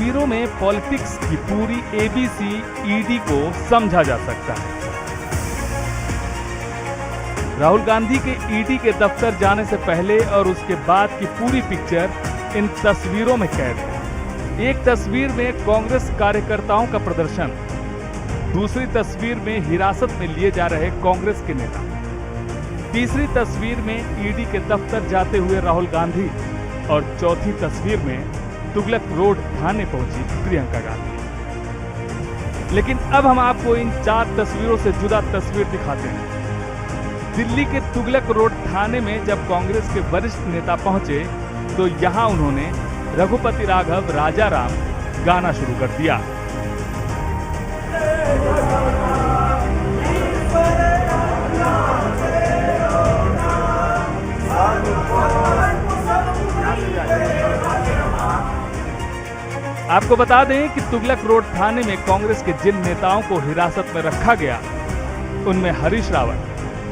तस्वीरों में पॉलिटिक्स की पूरी एबीसी ईडी को समझा जा सकता है। राहुल गांधी के ईडी के दफ्तर जाने से पहले और उसके बाद की पूरी पिक्चर इन तस्वीरों में कैद है। एक तस्वीर में कांग्रेस कार्यकर्ताओं का प्रदर्शन, दूसरी तस्वीर में हिरासत में लिए जा रहे कांग्रेस के नेता, तीसरी तस्वीर में ईडी के दफ्तर जाते हुए राहुल गांधी और चौथी तस्वीर में तुगलक रोड थाने पहुंची प्रियंका गांधी। लेकिन अब हम आपको इन 4 तस्वीरों से जुदा तस्वीर दिखाते हैं। दिल्ली के तुगलक रोड थाने में जब कांग्रेस के वरिष्ठ नेता पहुंचे तो यहां उन्होंने रघुपति राघव राजाराम गाना शुरू कर दिया। आपको बता दें कि तुगलक रोड थाने में कांग्रेस के जिन नेताओं को हिरासत में रखा गया उनमें हरीश रावत,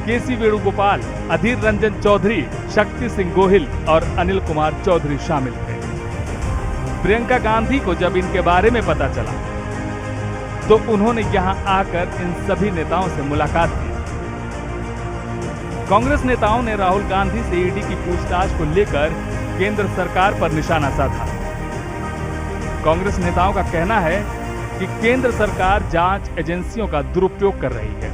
केसी वेणुगोपाल, अधीर रंजन चौधरी, शक्ति सिंह गोहिल और अनिल कुमार चौधरी शामिल थे। प्रियंका गांधी को जब इनके बारे में पता चला तो उन्होंने यहां आकर इन सभी नेताओं से मुलाकात की। कांग्रेस नेताओं ने राहुल गांधी से ईडी की पूछताछ को लेकर केंद्र सरकार पर निशाना साधा। कांग्रेस नेताओं का कहना है कि केंद्र सरकार जांच एजेंसियों का दुरुपयोग कर रही है।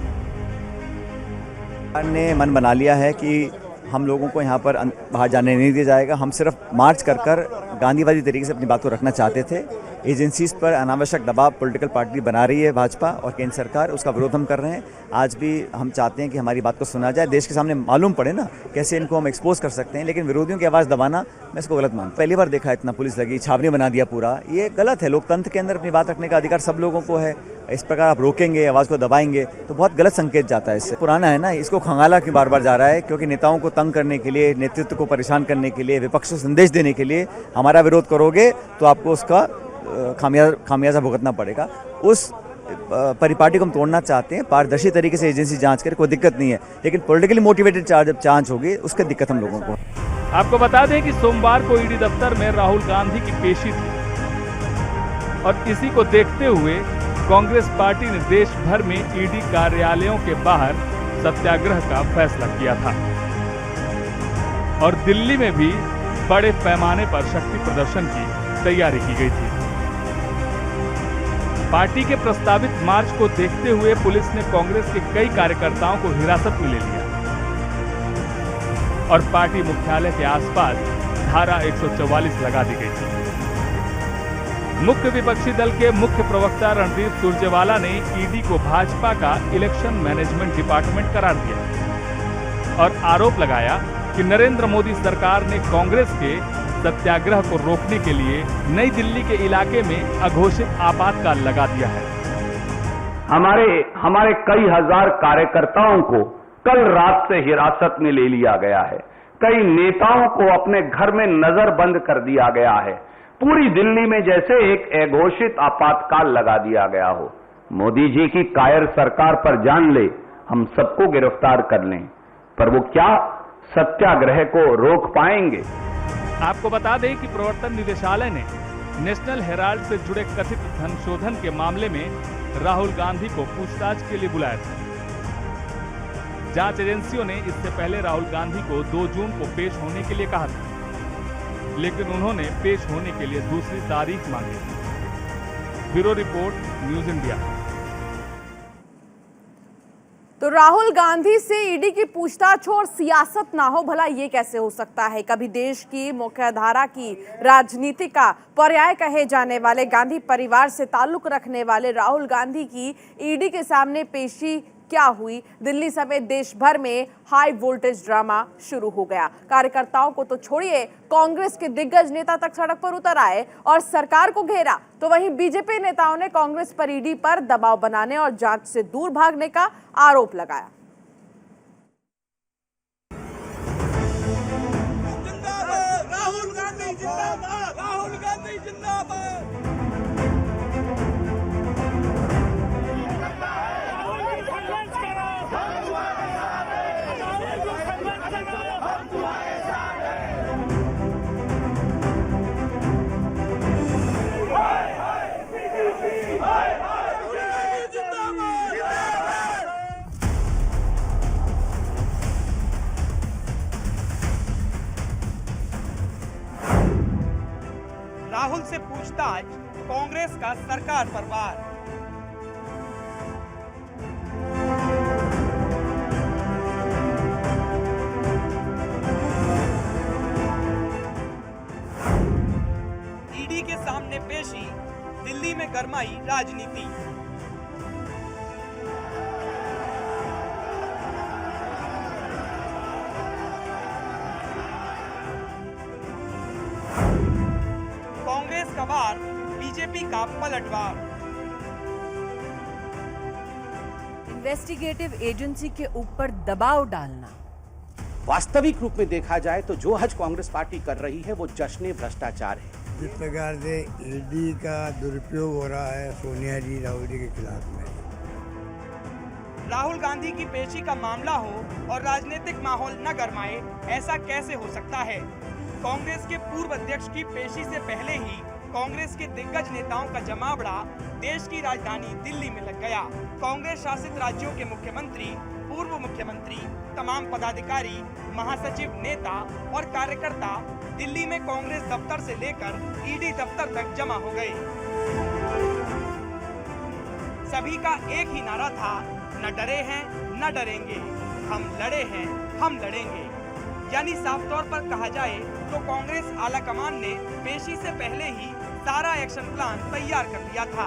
सरकार ने मन बना लिया है कि हम लोगों को यहाँ पर बाहर जाने नहीं दिया जाएगा। हम सिर्फ मार्च कर गांधीवादी तरीके से अपनी बात को रखना चाहते थे। एजेंसीज पर अनावश्यक दबाव पॉलिटिकल पार्टी बना रही है भाजपा और केंद्र सरकार, उसका विरोध हम कर रहे हैं। आज भी हम चाहते हैं कि हमारी बात को सुना जाए, देश के सामने मालूम पड़े ना कैसे इनको हम एक्सपोज कर सकते हैं। लेकिन विरोधियों की आवाज़ दबाना मैं इसको गलत मानता हूं। पहली बार देखा इतना पुलिस लगी, छावनी बना दिया पूरा, ये गलत है। लोकतंत्र के अंदर अपनी बात रखने का अधिकार सब लोगों को है। इस प्रकार आप रोकेंगे, आवाज़ को दबाएंगे तो बहुत गलत संकेत जाता है। इससे पुराना है ना, इसको खंगाला क्यों बार बार जा रहा है? क्योंकि नेताओं को तंग करने के लिए, नेतृत्व को परेशान करने के लिए, विपक्ष को संदेश देने के लिए हमारा विरोध करोगे तो आपको उसका खामियाजा भुगतना पड़ेगा। उस परिपाटी को हम तोड़ना चाहते हैं। पारदर्शी तरीके से एजेंसी जांच करे, कोई दिक्कत नहीं है, लेकिन पॉलिटिकली मोटिवेटेड जब जांच होगी उसका दिक्कत हम लोगों को। आपको बता दें कि सोमवार को ईडी दफ्तर में राहुल गांधी की पेशी थी और इसी को देखते हुए कांग्रेस पार्टी ने देश भर में ईडी कार्यालयों के बाहर सत्याग्रह का फैसला किया था और दिल्ली में भी बड़े पैमाने पर शक्ति प्रदर्शन की तैयारी की गई थी। पार्टी के प्रस्तावित मार्च को देखते हुए पुलिस ने कांग्रेस के कई कार्यकर्ताओं को हिरासत में ले लिया और पार्टी मुख्यालय के आसपास धारा 144 लगा दी गई थी। मुख्य विपक्षी दल के मुख्य प्रवक्ता रणदीप सुरजेवाला ने ईडी को भाजपा का इलेक्शन मैनेजमेंट डिपार्टमेंट करार दिया और आरोप लगाया कि नरेंद्र मोदी सरकार ने कांग्रेस के सत्याग्रह को रोकने के लिए नई दिल्ली के इलाके में अघोषित आपातकाल लगा दिया है। हमारे कई हजार कार्यकर्ताओं को कल रात से हिरासत में ले लिया गया है। कई नेताओं को अपने घर में नजरबंद कर दिया गया है। पूरी दिल्ली में जैसे एक अघोषित आपातकाल लगा दिया गया हो। मोदी जी की कायर सरकार पर जान ले, हम सबको गिरफ्तार कर लें, पर वो क्या सत्याग्रह को रोक पाएंगे? आपको बता दें कि प्रवर्तन निदेशालय ने नेशनल हेराल्ड से जुड़े कथित धन शोधन के मामले में राहुल गांधी को पूछताछ के लिए बुलाया था। जांच एजेंसियों ने इससे पहले राहुल गांधी को 2 जून को पेश होने के लिए कहा था, लेकिन उन्होंने पेश होने के लिए दूसरी तारीख मांगी। Bureau report, news India. तो राहुल गांधी से ईडी की पूछताछ हो और सियासत ना हो, भला ये कैसे हो सकता है? कभी देश की मुख्यधारा की राजनीति का पर्याय कहे जाने वाले, गांधी परिवार से ताल्लुक रखने वाले राहुल गांधी की ईडी के सामने पेशी क्या हुई? दिल्ली समेत देश भर में हाई वोल्टेज ड्रामा शुरू हो गया। कार्यकर्ताओं को तो छोड़िए, कांग्रेस के दिग्गज नेता तक सड़क पर उतर आए और सरकार को घेरा। तो वहीं बीजेपी नेताओं ने कांग्रेस पर ईडी पर दबाव बनाने और जांच से दूर भागने का आरोप लगाया। राहुल गांधी जिंदाबाद, राहुल गांधी जिंदाबाद। से पूछताछ, कांग्रेस का सरकार पर वार। ईडी के सामने पेशी, दिल्ली में गरमाई राजनीति। कांग्रेस का वार, बीजेपी का पलटवार। इन्वेस्टिगेटिव एजेंसी के ऊपर दबाव डालना। वास्तविक रूप में देखा जाए तो जो हज कांग्रेस पार्टी कर रही है वो जश्न भ्रष्टाचार है। जिस प्रकार से ईडी का दुरुपयोग हो रहा है सोनिया जी राहुल जी के खिलाफ में, राहुल गांधी की पेशी का मामला हो और राजनीतिक माहौल न गरमाए, ऐसा कैसे हो सकता है? कांग्रेस के पूर्व अध्यक्ष की पेशी से पहले ही कांग्रेस के दिग्गज नेताओं का जमावड़ा देश की राजधानी दिल्ली में लग गया। कांग्रेस शासित राज्यों के मुख्यमंत्री, पूर्व मुख्यमंत्री, तमाम पदाधिकारी, महासचिव, नेता और कार्यकर्ता दिल्ली में कांग्रेस दफ्तर से लेकर ईडी दफ्तर तक जमा हो गए। सभी का एक ही नारा था, न डरे हैं न डरेंगे, हम लड़े हैं हम लड़ेंगे। यानी साफ तौर पर कहा जाए तो कांग्रेस आलाकमान ने पेशी से पहले ही सारा एक्शन प्लान तैयार कर लिया था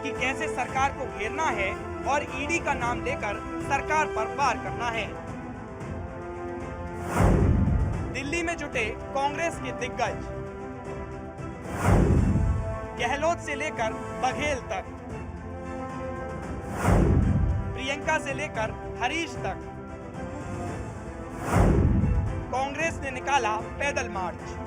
कि कैसे सरकार को घेरना है और ईडी का नाम लेकर सरकार पर वार करना है। दिल्ली में जुटे कांग्रेस के दिग्गज, गहलोत से लेकर बघेल तक, प्रियंका से लेकर हरीश तक, कांग्रेस ने निकाला पैदल मार्च।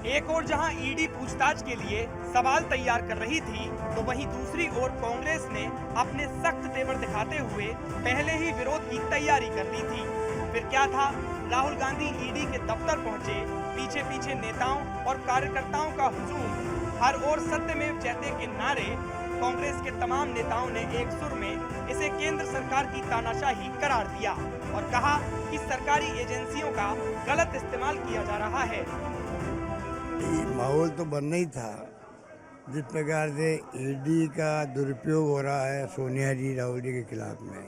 एक ओर जहां ईडी पूछताछ के लिए सवाल तैयार कर रही थी, तो वहीं दूसरी ओर कांग्रेस ने अपने सख्त तेवर दिखाते हुए पहले ही विरोध की तैयारी कर ली थी। फिर क्या था, राहुल गांधी ईडी के दफ्तर पहुंचे, पीछे पीछे नेताओं और कार्यकर्ताओं का हुजूम, हर ओर सत्यमेव जयते के नारे। कांग्रेस के तमाम नेताओं ने एक सुर में इसे केंद्र सरकार की तानाशाही करार दिया और कहा कि सरकारी एजेंसियों का गलत इस्तेमाल किया जा रहा है। माहौल तो बनना ही था। जिस प्रकार से ईडी का दुरुपयोग हो रहा है सोनिया जी राहुल जी के खिलाफ में,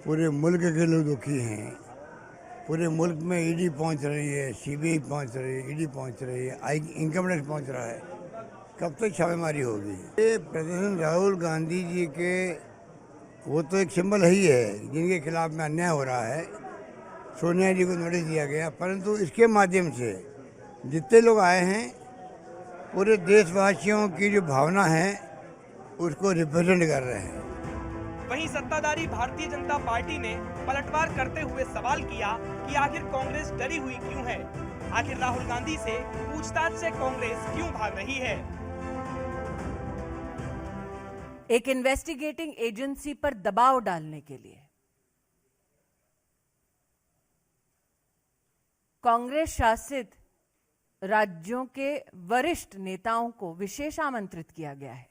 पूरे मुल्क के लोग दुखी हैं। पूरे मुल्क में ईडी पहुंच रही है, सीबीआई पहुंच रही है, ईडी पहुंच रही है, इनकम टैक्स पहुंच रहा है। कब तक छापेमारी होगी? ये प्रदर्शन राहुल गांधी जी के, वो तो एक सिंबल ही है जिनके खिलाफ में अन्याय हो रहा है। सोनिया जी को नोटिस दिया गया, परंतु इसके माध्यम से जितने लोग आए हैं, पूरे देशवासियों की जो भावना है उसको रिप्रेजेंट कर रहे हैं। वहीं सत्ताधारी भारतीय जनता पार्टी ने पलटवार करते हुए सवाल किया कि आखिर कांग्रेस डरी हुई क्यों है? आखिर राहुल गांधी से पूछताछ से कांग्रेस क्यों भाग रही है? एक इन्वेस्टिगेटिंग एजेंसी पर दबाव डालने के लिए कांग्रेस शासित राज्यों के वरिष्ठ नेताओं को विशेष आमंत्रित किया गया है।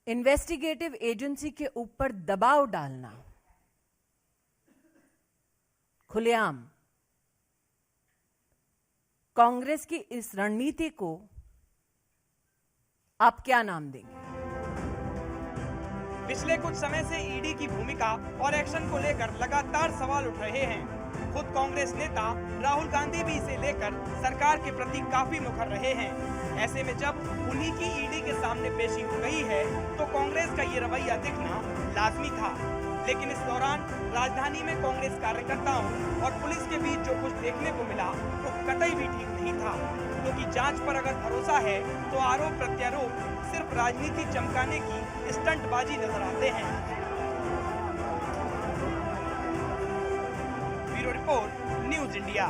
इन्वेस्टिगेटिव एजेंसी के ऊपर दबाव डालना खुलेआम। कांग्रेस की इस रणनीति को आप क्या नाम देंगे? पिछले कुछ समय से ईडी की भूमिका और एक्शन को लेकर लगातार सवाल उठ रहे हैं। खुद कांग्रेस नेता राहुल गांधी भी इसे लेकर सरकार के प्रति काफी मुखर रहे हैं। ऐसे में जब उन्हीं की ईडी के सामने पेशी हो गई है, तो कांग्रेस का ये रवैया दिखना लाजमी था। लेकिन इस दौरान राजधानी में कांग्रेस कार्यकर्ताओं और पुलिस के बीच जो कुछ देखने को मिला, वो कतई भी ठीक नहीं था। क्योंकि जांच पर अगर भरोसा है, तो आरोप प्रत्यारोप सिर्फ राजनीति चमकाने की स्टंटबाजी नजर आते हैं। Bureau report, news India.